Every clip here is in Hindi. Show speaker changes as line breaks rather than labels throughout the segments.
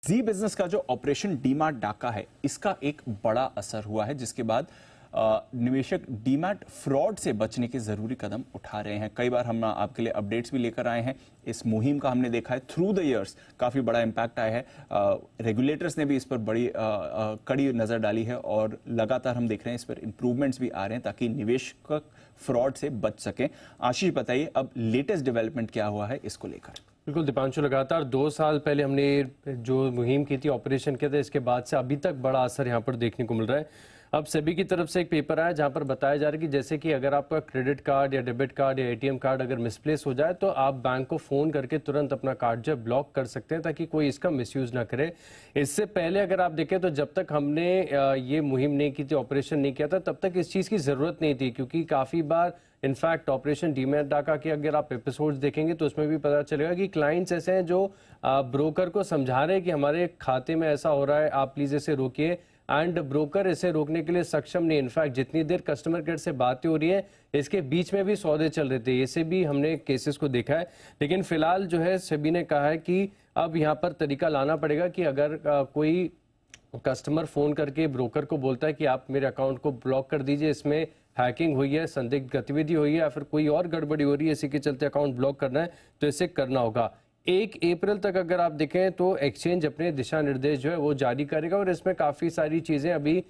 जी बिजनेस का जो ऑपरेशन डीमार्ट डाका है, इसका एक बड़ा असर हुआ है, जिसके बाद निवेशक डीमार्ट फ्रॉड से बचने के जरूरी कदम उठा रहे हैं। कई बार हम आपके लिए अपडेट्स भी लेकर आए हैं। इस मुहिम का हमने देखा है थ्रू द इयर्स काफी बड़ा इम्पैक्ट आया है। रेगुलेटर्स ने भी इस पर बड़ी कड़ी नजर डाली है और लगातार हम देख रहे हैं इस पर इंप्रूवमेंट्स भी आ रहे हैं ताकि निवेशक फ्रॉड से बच सकें। आशीष बताइए, अब लेटेस्ट डेवलपमेंट क्या हुआ है इसको लेकर?
बिल्कुल दीपांशु, लगातार 2 साल पहले हमने जो मुहिम की थी, ऑपरेशन किया था, इसके बाद से अभी तक बड़ा असर यहाँ पर देखने को मिल रहा है। अब सेबी की तरफ से एक पेपर आया जहाँ पर बताया जा रहा है कि जैसे कि अगर आपका क्रेडिट कार्ड या डेबिट कार्ड या एटीएम कार्ड अगर मिसप्लेस हो जाए तो आप बैंक को फ़ोन करके तुरंत अपना कार्ड जो ब्लॉक कर सकते हैं ताकि कोई इसका मिसयूज़ ना करे। इससे पहले अगर आप देखें तो जब तक हमने ये मुहिम नहीं की थी, ऑपरेशन नहीं किया था, तब तक इस चीज़ की ज़रूरत नहीं थी, क्योंकि काफ़ी बार इनफैक्ट ऑपरेशन डीमैट डाका के अगर आप एपिसोड्स देखेंगे तो उसमें भी पता चलेगा कि क्लाइंट्स ऐसे हैं जो ब्रोकर को समझा रहे हैं कि हमारे खाते में ऐसा हो रहा है, आप प्लीज़ इसे रोकिए, एंड ब्रोकर इसे रोकने के लिए सक्षम नहीं। इनफैक्ट जितनी देर कस्टमर केयर से बातें हो रही है, इसके बीच में भी सौदे चल रहे थे। ऐसे भी हमने केसेस को देखा है। लेकिन फिलहाल जो है सेबी ने कहा है कि अब यहाँ पर तरीका लाना पड़ेगा कि अगर कोई कस्टमर फोन करके ब्रोकर को बोलता है कि आप मेरे अकाउंट को ब्लॉक कर दीजिए, इसमें हैकिंग हुई है, संदिग्ध गतिविधि हुई है या फिर कोई और गड़बड़ी हो रही है, इसी के चलते अकाउंट ब्लॉक करना है, तो इसे करना होगा। 1 अप्रैल तक अगर आप देखें तो एक्सचेंज अपने दिशा निर्देश जो है वो जारी करेगा और इसमें काफ़ी सारी चीज़ें अभी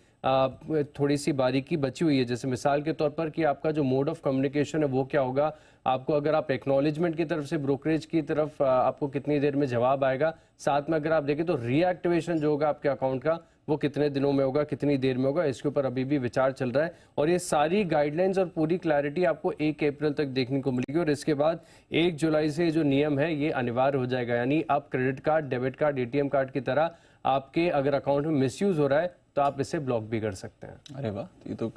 थोड़ी सी बारीकी बची हुई है। जैसे मिसाल के तौर पर कि आपका जो मोड ऑफ कम्युनिकेशन है वो क्या होगा, आपको अगर आप एक्नॉलेजमेंट की तरफ से ब्रोकरेज की तरफ आपको कितनी देर में जवाब आएगा, साथ में अगर आप देखें तो रीएक्टिवेशन जो होगा आपके अकाउंट का वो कितने दिनों में होगा, कितनी देर में होगा, इसके ऊपर अभी भी विचार चल रहा है। और ये सारी गाइडलाइंस और पूरी क्लैरिटी आपको 1 अप्रैल तक देखने को मिलेगी और इसके बाद 1 जुलाई से जो नियम है ये अनिवार्य हो जाएगा। यानी आप credit card, debit card, ATM card की तरह आपके अगर अकाउंट में मिसयूज हो रहा है तो आप इसे ब्लॉक भी कर सकते हैं।
अरे वाह, ये तो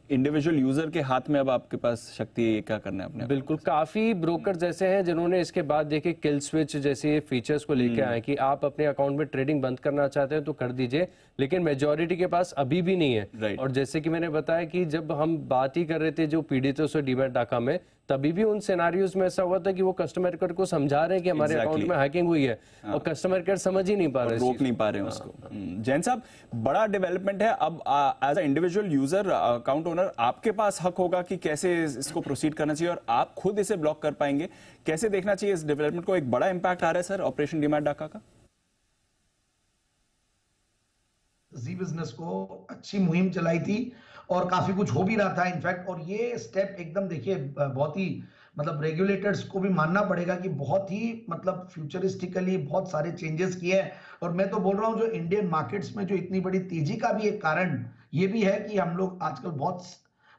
इंडिविजुअल यूजर के हाथ में अब आपके पास शक्ति है, क्या करना है अपने।
बिल्कुल, काफी ब्रोकर जैसे हैं जिन्होंने इसके बाद देखे किल स्विच जैसे फीचर्स को लेके आए कि आप अपने अकाउंट में ट्रेडिंग बंद करना चाहते हैं तो कर दीजिए, लेकिन मेजॉरिटी के पास अभी भी नहीं है। और जैसे कि मैंने बताया कि जब हम बात ही कर रहे थे जो पीड़ितों से डीमैट डाका में, तभी भी उन सिनारियोज में ऐसा हुआ था कि वो कस्टमर केयर को समझा रहे हैं कि हमारे अकाउंट में हैकिंग हुई है और कस्टमर केयर समझ ही नहीं पा रहे,
रोक नहीं पा रहे हैं उसको। जैन साहब, बड़ा डेवलपमेंट है। अब as a individual user, account owner, आपके पास हक होगा कि कैसे इसको प्रोसीड करना चाहिए और आप खुद इसे ब्लॉक कर पाएंगे। कैसे देखना चाहिए इस डेवलपमेंट को? एक बड़ा इंपैक्ट आ रहा है सर ऑपरेशन डीमैट डाका का।
जी बिजनेस को अच्छी मुहिम चलाई थी और काफी कुछ हो भी रहा था इनफैक्ट। और ये स्टेप एकदम देखिए बहुत ही मतलब रेगुलेटर्स को भी मानना पड़ेगा कि बहुत ही मतलब फ्यूचरिस्टिकली बहुत सारे चेंजेस किए हैं। और मैं तो बोल रहा हूं जो इंडियन मार्केट्स में जो इतनी बड़ी तेजी का भी एक कारण ये भी है कि हम लोग आजकल बहुत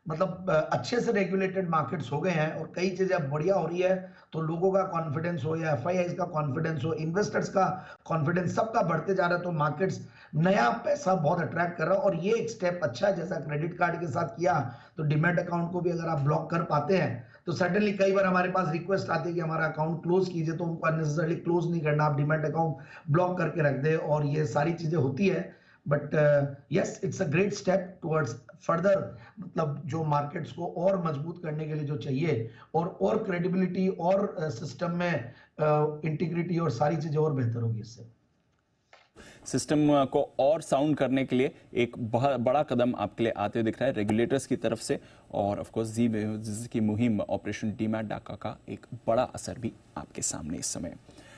मतलब अच्छे से रेगुलेटेड मार्केट्स हो गए हैं और कई चीजें अब बढ़िया हो रही है। तो लोगों का कॉन्फिडेंस हो या एफआईआईज का कॉन्फिडेंस हो, इन्वेस्टर्स का कॉन्फिडेंस, सबका बढ़ते जा रहा है। तो मार्केट्स नया पैसा बहुत अट्रैक्ट कर रहा है और ये एक स्टेप अच्छा है। जैसा क्रेडिट कार्ड के साथ किया तो डीमैट अकाउंट को भी अगर आप ब्लॉक कर पाते हैं तो सडनली कई बार हमारे पास रिक्वेस्ट आती है कि हमारा अकाउंट क्लोज कीजिए, तो उनको अननेसेसरली क्लोज नहीं करना, आप डीमैट अकाउंट ब्लॉक करके रख दे और ये सारी चीजें होती है। But yes, it's a great step towards further मतलब जो मार्केट्स को और मजबूत करने के लिए जो चाहिए और क्रेडिबिलिटी और सिस्टम में इंटीग्रिटी और सारी चीजें और बेहतर होगी। इससे
सिस्टम को और साउंड करने के लिए एक बहुत बड़ा कदम आपके लिए आते हुए दिख रहा है रेगुलेटर्स की तरफ से। और ऑफ कोर्स जी की मुहिम ऑपरेशन डीमैट डाका का एक बड़ा असर भी आपके सामने इस समय।